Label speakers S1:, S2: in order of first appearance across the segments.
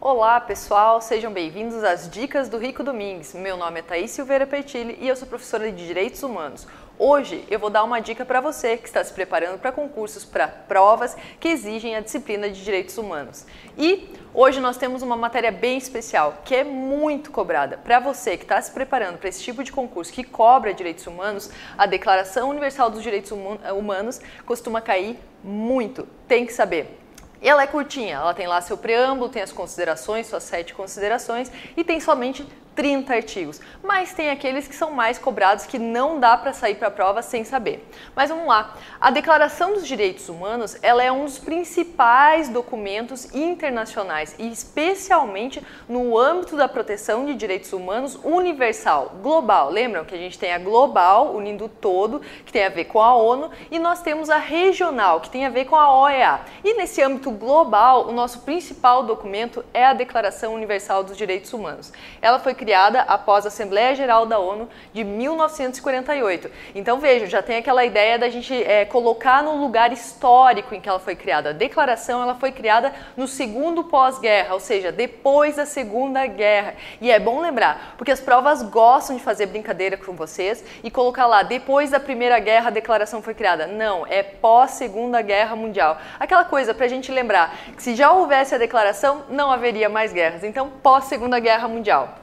S1: Olá pessoal, sejam bem-vindos às Dicas do Rico Domingues. Meu nome é Thaís Silveira Pertilli e eu sou professora de Direitos Humanos. Hoje eu vou dar uma dica para você que está se preparando para concursos, para provas que exigem a disciplina de Direitos Humanos. E hoje nós temos uma matéria bem especial, que é muito cobrada. Para você que está se preparando para esse tipo de concurso que cobra direitos humanos, a Declaração Universal dos Direitos Humanos costuma cair muito, tem que saber. E ela é curtinha, ela tem lá seu preâmbulo, tem as considerações, suas 7 considerações e tem somente 30 artigos, mas tem aqueles que são mais cobrados que não dá para sair para a prova sem saber. Mas vamos lá, a Declaração dos Direitos Humanos ela é um dos principais documentos internacionais e especialmente no âmbito da proteção de direitos humanos universal, global. Lembram que a gente tem a global, unindo todo, que tem a ver com a ONU, e nós temos a regional, que tem a ver com a OEA. E nesse âmbito global, o nosso principal documento é a Declaração Universal dos Direitos Humanos. Ela foi criada após a Assembleia Geral da ONU de 1948. Então vejam, já tem aquela ideia da gente colocar no lugar histórico em que ela foi criada. A declaração ela foi criada no segundo pós-guerra, ou seja, depois da Segunda Guerra. E é bom lembrar, porque as provas gostam de fazer brincadeira com vocês e colocar lá, depois da Primeira Guerra a declaração foi criada. Não, é pós-Segunda Guerra Mundial. Aquela coisa para a gente lembrar que se já houvesse a declaração, não haveria mais guerras. Então, pós-Segunda Guerra Mundial.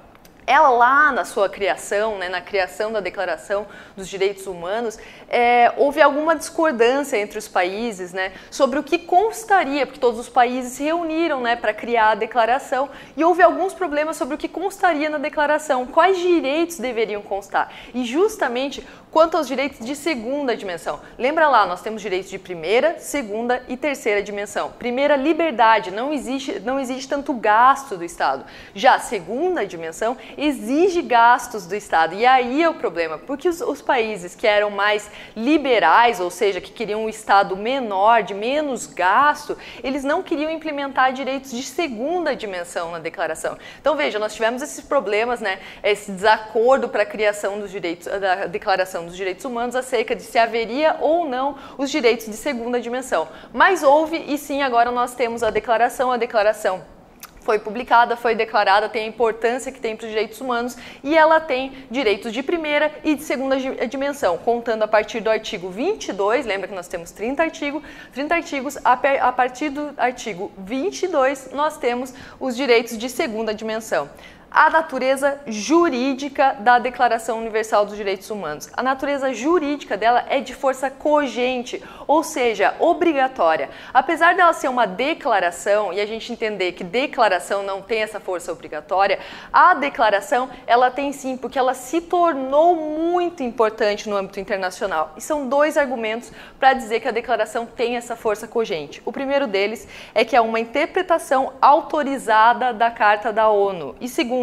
S1: Ela lá na sua criação, na criação da Declaração dos Direitos Humanos, houve alguma discordância entre os países sobre o que constaria, porque todos os países se reuniram para criar a declaração e houve alguns problemas sobre o que constaria na declaração, quais direitos deveriam constar e justamente quanto aos direitos de segunda dimensão. Lembra lá, nós temos direitos de primeira, segunda e terceira dimensão. Primeira, liberdade, não existe tanto gasto do Estado. Já a segunda dimensão exige gastos do Estado. E aí é o problema, porque os países que eram mais liberais, ou seja, que queriam um Estado menor, de menos gasto, eles não queriam implementar direitos de segunda dimensão na declaração. Então veja, nós tivemos esses problemas, esse desacordo para a criação dos direitos, da Declaração dos Direitos Humanos acerca de se haveria ou não os direitos de segunda dimensão. Mas houve e sim, agora nós temos a declaração foi publicada, foi declarada, tem a importância que tem para os direitos humanos e ela tem direitos de primeira e de segunda dimensão, contando a partir do artigo 22, lembra que nós temos 30 artigos, a partir do artigo 22 nós temos os direitos de segunda dimensão. A natureza jurídica da Declaração Universal dos Direitos Humanos. A natureza jurídica dela é de força cogente, ou seja, obrigatória. Apesar dela ser uma declaração, e a gente entender que declaração não tem essa força obrigatória, a declaração ela tem sim, porque ela se tornou muito importante no âmbito internacional. E são 2 argumentos para dizer que a declaração tem essa força cogente. O primeiro deles é que é uma interpretação autorizada da Carta da ONU. E segundo,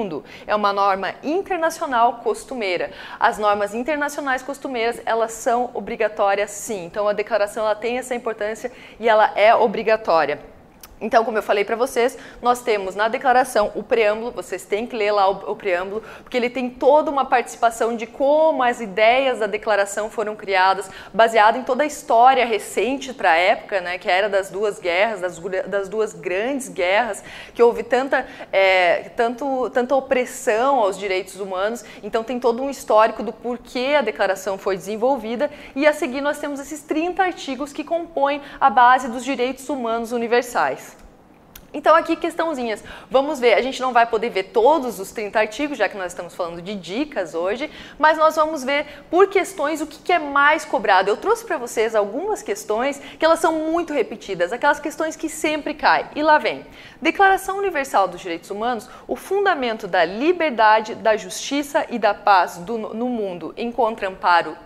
S1: é uma norma internacional costumeira. As normas internacionais costumeiras, elas são obrigatórias sim. Então a declaração ela tem essa importância e ela é obrigatória. Então, como eu falei para vocês, nós temos na declaração o preâmbulo, vocês têm que ler lá o preâmbulo, porque ele tem toda uma participação de como as ideias da declaração foram criadas, baseado em toda a história recente para a época, que era das 2 guerras, das 2 grandes guerras, que houve tanta opressão aos direitos humanos, então tem todo um histórico do porquê a declaração foi desenvolvida e a seguir nós temos esses 30 artigos que compõem a base dos direitos humanos universais. Então aqui questãozinhas, vamos ver, a gente não vai poder ver todos os 30 artigos, já que nós estamos falando de dicas hoje, mas nós vamos ver por questões o que é mais cobrado. Eu trouxe para vocês algumas questões que elas são muito repetidas, aquelas questões que sempre caem. E lá vem, Declaração Universal dos Direitos Humanos, o fundamento da liberdade, da justiça e da paz no mundo encontra amparo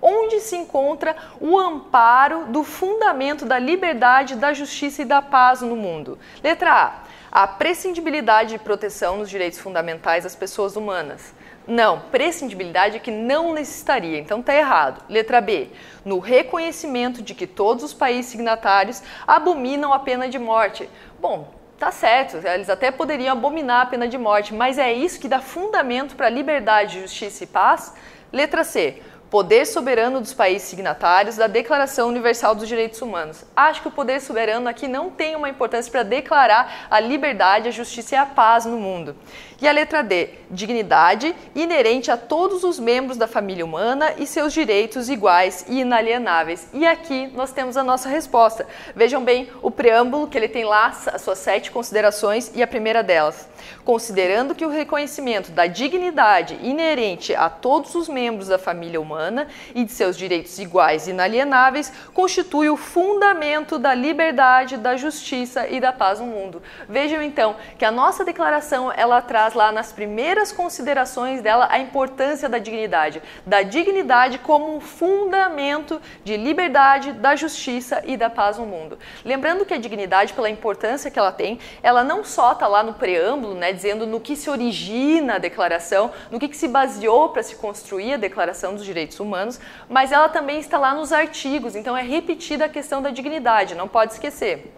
S1: onde se encontra o amparo do fundamento da liberdade, da justiça e da paz no mundo. Letra A prescindibilidade de proteção dos direitos fundamentais das pessoas humanas. Não, prescindibilidade é que não necessitaria, então está errado. Letra B, no reconhecimento de que todos os países signatários abominam a pena de morte. Bom, tá certo, eles até poderiam abominar a pena de morte, mas é isso que dá fundamento para liberdade, justiça e paz? Letra C, Poder soberano dos países signatários da Declaração Universal dos Direitos Humanos. Acho que o poder soberano aqui não tem uma importância para declarar a liberdade, a justiça e a paz no mundo. E a letra D, dignidade inerente a todos os membros da família humana e seus direitos iguais e inalienáveis. E aqui nós temos a nossa resposta. Vejam bem o preâmbulo, que ele tem lá as suas 7 considerações e a primeira delas. Considerando que o reconhecimento da dignidade inerente a todos os membros da família humana e de seus direitos iguais e inalienáveis constitui o fundamento da liberdade, da justiça e da paz no mundo. Vejam então que a nossa declaração, ela traz lá nas primeiras considerações dela a importância da dignidade como um fundamento de liberdade, da justiça e da paz no mundo. Lembrando que a dignidade, pela importância que ela tem, ela não só está lá no preâmbulo, né, dizendo no que se origina a declaração, no que se baseou para se construir a Declaração dos Direitos Humanos, mas ela também está lá nos artigos, então é repetida a questão da dignidade, não pode esquecer.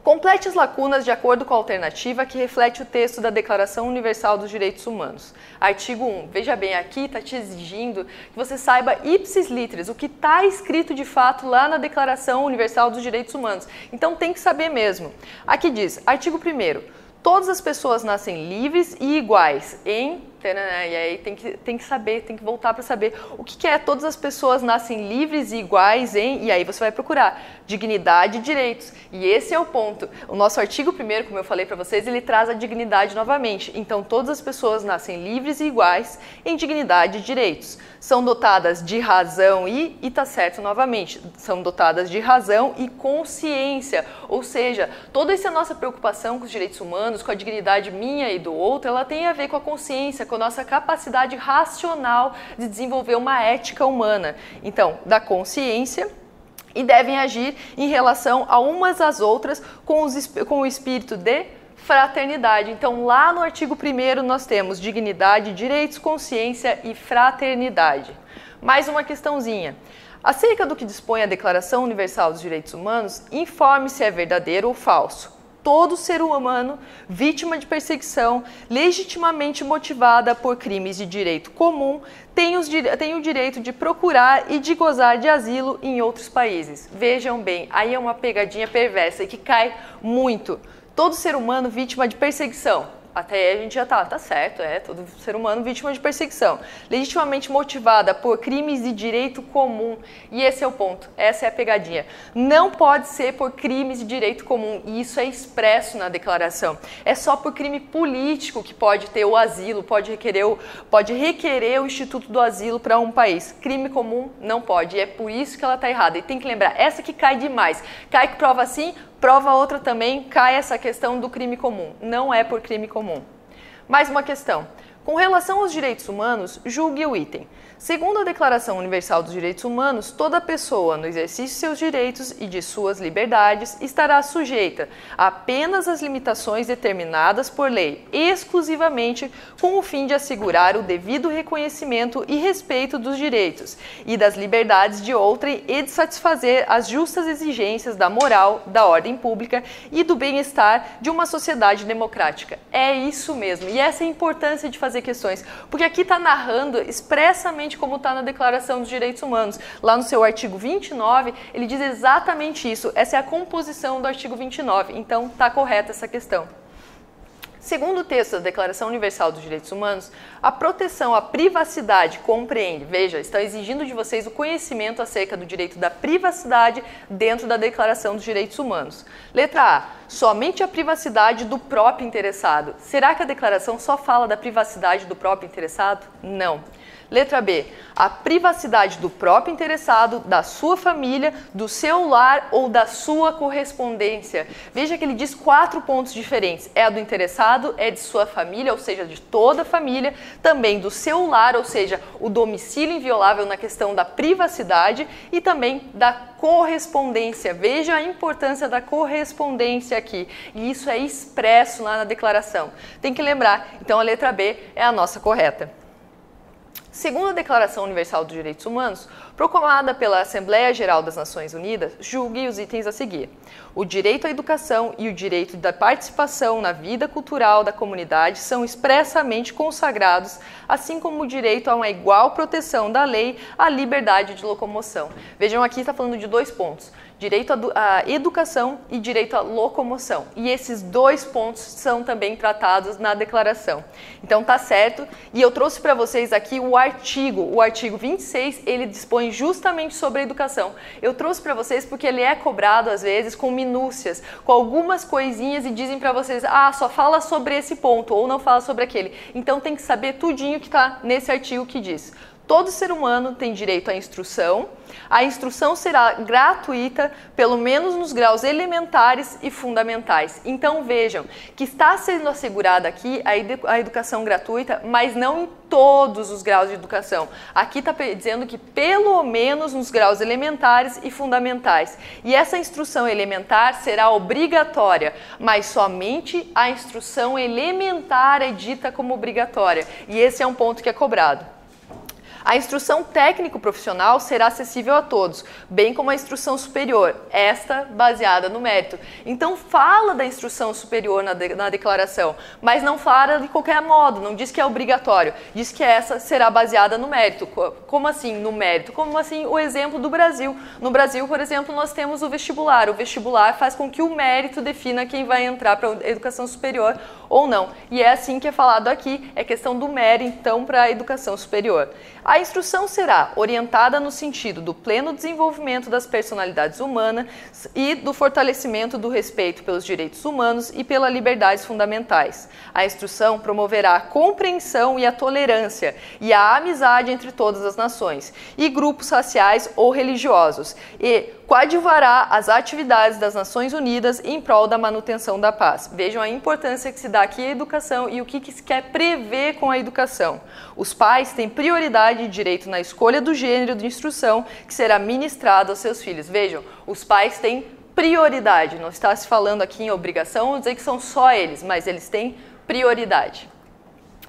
S1: Complete as lacunas de acordo com a alternativa que reflete o texto da Declaração Universal dos Direitos Humanos. Artigo 1. Veja bem, aqui está te exigindo que você saiba ipsis literis, o que está escrito de fato lá na Declaração Universal dos Direitos Humanos. Então tem que saber mesmo. Aqui diz, artigo 1º, todas as pessoas nascem livres e iguais em... E aí tem que saber, tem que voltar para saber o que é todas as pessoas nascem livres e iguais em, e aí você vai procurar dignidade e direitos. E esse é o ponto. O nosso artigo 1º, como eu falei para vocês, ele traz a dignidade novamente. Então todas as pessoas nascem livres e iguais em dignidade e direitos. São dotadas de razão e tá certo novamente, são dotadas de razão e consciência. Ou seja, toda essa nossa preocupação com os direitos humanos, com a dignidade minha e do outro, ela tem a ver com a consciência, com a nossa capacidade racional de desenvolver uma ética humana. Então, da consciência, e devem agir em relação a umas às outras com o espírito de fraternidade. Então, lá no artigo 1º nós temos dignidade, direitos, consciência e fraternidade. Mais uma questãozinha. Acerca do que dispõe a Declaração Universal dos Direitos Humanos, informe se é verdadeiro ou falso. Todo ser humano, vítima de perseguição, legitimamente motivada por crimes de direito comum, tem o direito de procurar e de gozar de asilo em outros países. Vejam bem, aí é uma pegadinha perversa e que cai muito. Todo ser humano vítima de perseguição. Até aí a gente já tá certo, todo ser humano vítima de perseguição, legitimamente motivada por crimes de direito comum, e esse é o ponto, essa é a pegadinha. Não pode ser por crimes de direito comum, e isso é expresso na declaração. É só por crime político que pode ter o asilo, pode requerer o Instituto do Asilo para um país. Crime comum não pode, e é por isso que ela tá errada. E tem que lembrar, essa que cai demais, cai que prova sim, prova outra também, cai essa questão do crime comum. Não é por crime comum. Mais uma questão. Com relação aos direitos humanos, julgue o item. Segundo a Declaração Universal dos Direitos Humanos, toda pessoa, no exercício de seus direitos e de suas liberdades, estará sujeita apenas às limitações determinadas por lei, exclusivamente com o fim de assegurar o devido reconhecimento e respeito dos direitos e das liberdades de outrem e de satisfazer as justas exigências da moral, da ordem pública e do bem-estar de uma sociedade democrática. É isso mesmo, e essa é a importância de fazer questões, porque aqui está narrando expressamente como está na Declaração dos Direitos Humanos. Lá no seu artigo 29, ele diz exatamente isso. Essa é a composição do artigo 29, então está correta essa questão. Segundo o texto da Declaração Universal dos Direitos Humanos, a proteção à privacidade compreende, veja, está exigindo de vocês o conhecimento acerca do direito da privacidade dentro da Declaração dos Direitos Humanos. Letra A, somente a privacidade do próprio interessado. Será que a declaração só fala da privacidade do próprio interessado? Não. Letra B, a privacidade do próprio interessado, da sua família, do seu lar ou da sua correspondência. Veja que ele diz 4 pontos diferentes. É a do interessado, é de sua família, ou seja, de toda a família, também do seu lar, ou seja, o domicílio inviolável na questão da privacidade e também da correspondência. Veja a importância da correspondência aqui. E isso é expresso lá na declaração. Tem que lembrar, então a letra B é a nossa correta. Segundo a Declaração Universal dos Direitos Humanos, proclamada pela Assembleia Geral das Nações Unidas, julgue os itens a seguir. O direito à educação e o direito da participação na vida cultural da comunidade são expressamente consagrados, assim como o direito a uma igual proteção da lei à liberdade de locomoção. Vejam, aqui está falando de 2 pontos. Direito à educação e direito à locomoção. E esses 2 pontos são também tratados na declaração. Então tá certo. E eu trouxe para vocês aqui o artigo 26, ele dispõe justamente sobre a educação. Eu trouxe para vocês porque ele é cobrado às vezes com minúcias, com algumas coisinhas e dizem para vocês, só fala sobre esse ponto ou não fala sobre aquele. Então tem que saber tudinho que está nesse artigo que diz. Todo ser humano tem direito à instrução. A instrução será gratuita, pelo menos nos graus elementares e fundamentais. Então vejam que está sendo assegurada aqui a educação gratuita, mas não em todos os graus de educação. Aqui está dizendo que pelo menos nos graus elementares e fundamentais. E essa instrução elementar será obrigatória, mas somente a instrução elementar é dita como obrigatória. E esse é um ponto que é cobrado. A instrução técnico-profissional será acessível a todos, bem como a instrução superior, esta baseada no mérito. Então fala da instrução superior na declaração, mas não fala de qualquer modo, não diz que é obrigatório, diz que essa será baseada no mérito. Como assim no mérito? Como assim o exemplo do Brasil? No Brasil, por exemplo, nós temos o vestibular. O vestibular faz com que o mérito defina quem vai entrar para a educação superior ou não. E é assim que é falado aqui, é questão do mérito, então, para a educação superior. A instrução será orientada no sentido do pleno desenvolvimento das personalidades humanas e do fortalecimento do respeito pelos direitos humanos e pelas liberdades fundamentais. A instrução promoverá a compreensão e a tolerância e a amizade entre todas as nações e grupos raciais ou religiosos e coadjuvará as atividades das Nações Unidas em prol da manutenção da paz. Vejam a importância que se dá aqui à educação e o que se quer prever com a educação. Os pais têm prioridade e direito na escolha do gênero de instrução que será ministrado aos seus filhos. Vejam, os pais têm prioridade. Não está se falando aqui em obrigação, ou dizer que são só eles, mas eles têm prioridade.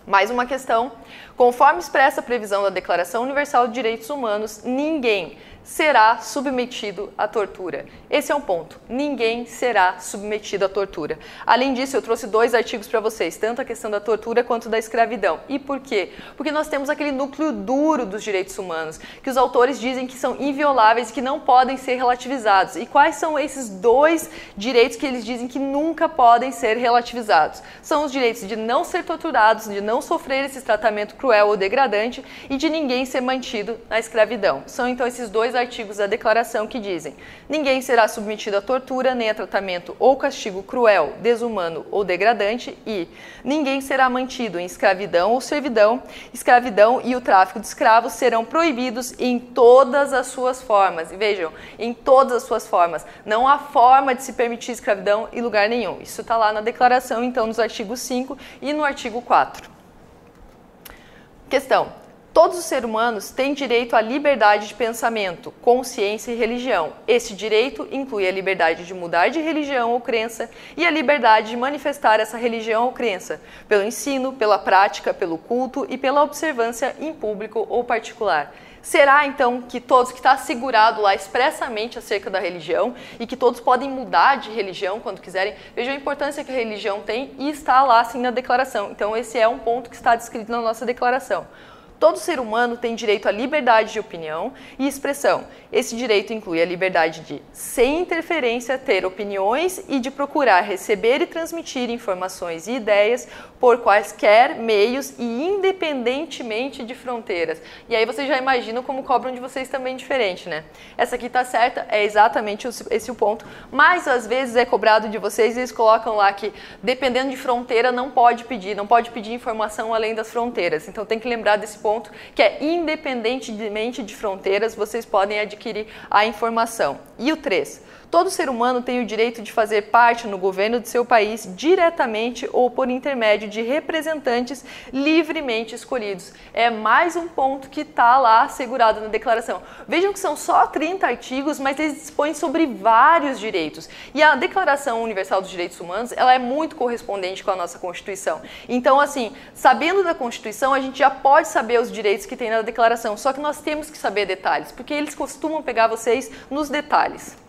S1: Mais uma questão. Conforme expressa a previsão da Declaração Universal de Direitos Humanos, ninguém será submetido à tortura. Esse é um ponto. Ninguém será submetido à tortura. Além disso, eu trouxe 2 artigos para vocês, tanto a questão da tortura quanto da escravidão. E por quê? Porque nós temos aquele núcleo duro dos direitos humanos, que os autores dizem que são invioláveis e que não podem ser relativizados. E quais são esses 2 direitos que eles dizem que nunca podem ser relativizados? São os direitos de não ser torturados, de não sofrer esse tratamento cruel ou degradante e de ninguém ser mantido na escravidão. São então esses 2 artigos da declaração que dizem: ninguém será submetido à tortura nem a tratamento ou castigo cruel, desumano ou degradante e ninguém será mantido em escravidão ou servidão. Escravidão e o tráfico de escravos serão proibidos em todas as suas formas. E vejam, em todas as suas formas. Não há forma de se permitir escravidão em lugar nenhum. Isso está lá na declaração, então, nos artigos 5 e no artigo 4. Questão. Todos os seres humanos têm direito à liberdade de pensamento, consciência e religião. Este direito inclui a liberdade de mudar de religião ou crença e a liberdade de manifestar essa religião ou crença, pelo ensino, pela prática, pelo culto e pela observância em público ou particular. Será então que todos, que está assegurado lá expressamente acerca da religião e que todos podem mudar de religião quando quiserem? Vejam a importância que a religião tem e está lá assim na declaração. Então esse é um ponto que está descrito na nossa declaração. Todo ser humano tem direito à liberdade de opinião e expressão. Esse direito inclui a liberdade de, sem interferência, ter opiniões e de procurar receber e transmitir informações e ideias por quaisquer meios e independentemente de fronteiras. E aí vocês já imaginam como cobram de vocês também diferente, né? Essa aqui tá certa, é exatamente esse o ponto, mas às vezes é cobrado de vocês e eles colocam lá que, dependendo de fronteira, não pode pedir informação além das fronteiras. Então tem que lembrar desse ponto, que é independentemente de fronteiras, vocês podem adquirir a informação. E o 3. todo ser humano tem o direito de fazer parte no governo de seu país diretamente ou por intermédio de representantes livremente escolhidos. É mais um ponto que está lá assegurado na declaração. Vejam que são só 30 artigos, mas eles dispõem sobre vários direitos. E a Declaração Universal dos Direitos Humanos, ela é muito correspondente com a nossa Constituição. Então, assim, sabendo da Constituição, a gente já pode saber os direitos que tem na declaração, só que nós temos que saber detalhes, porque eles costumam pegar vocês nos detalhes.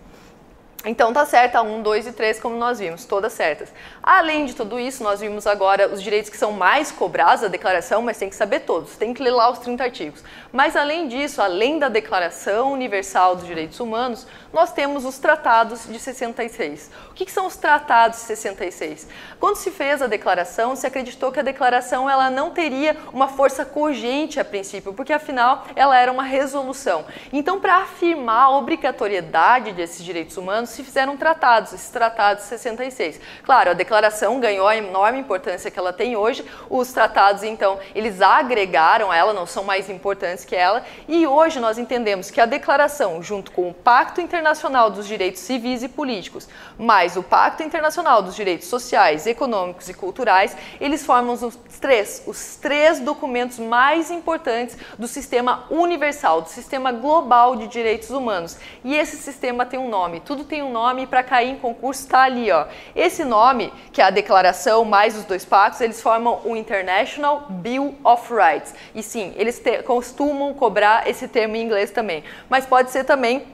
S1: Então tá certa a 1, 2 e 3, como nós vimos, todas certas. Além de tudo isso, nós vimos agora os direitos que são mais cobrados da declaração, mas tem que saber todos, tem que ler lá os 30 artigos. Mas além disso, além da Declaração Universal dos Direitos Humanos, nós temos os Tratados de 66. O que são os Tratados de 66? Quando se fez a declaração, se acreditou que a declaração ela não teria uma força cogente a princípio, porque afinal ela era uma resolução. Então, para afirmar a obrigatoriedade desses direitos humanos, se fizeram tratados, esses tratados de 66. Claro, a declaração ganhou a enorme importância que ela tem hoje, os tratados, então, eles agregaram a ela, não são mais importantes que ela, e hoje nós entendemos que a declaração, junto com o Pacto Internacional dos Direitos Civis e Políticos, mais o Pacto Internacional dos Direitos Sociais, Econômicos e Culturais, eles formam os três documentos mais importantes do sistema universal, do sistema global de direitos humanos. E esse sistema tem um nome, tudo tem um nome, para cair em concurso está ali, ó. Esse nome, que é a declaração mais os dois pactos, eles formam o International Bill of Rights. E sim, eles costumam cobrar esse termo em inglês também, mas pode ser também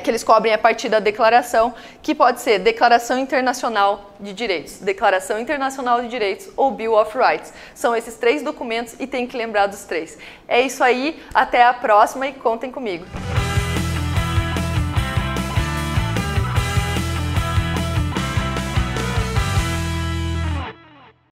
S1: que eles cobrem a partir da declaração, que pode ser Declaração Internacional de Direitos, Declaração Internacional de Direitos ou Bill of Rights. São esses 3 documentos e tem que lembrar dos 3. É isso aí, até a próxima e contem comigo.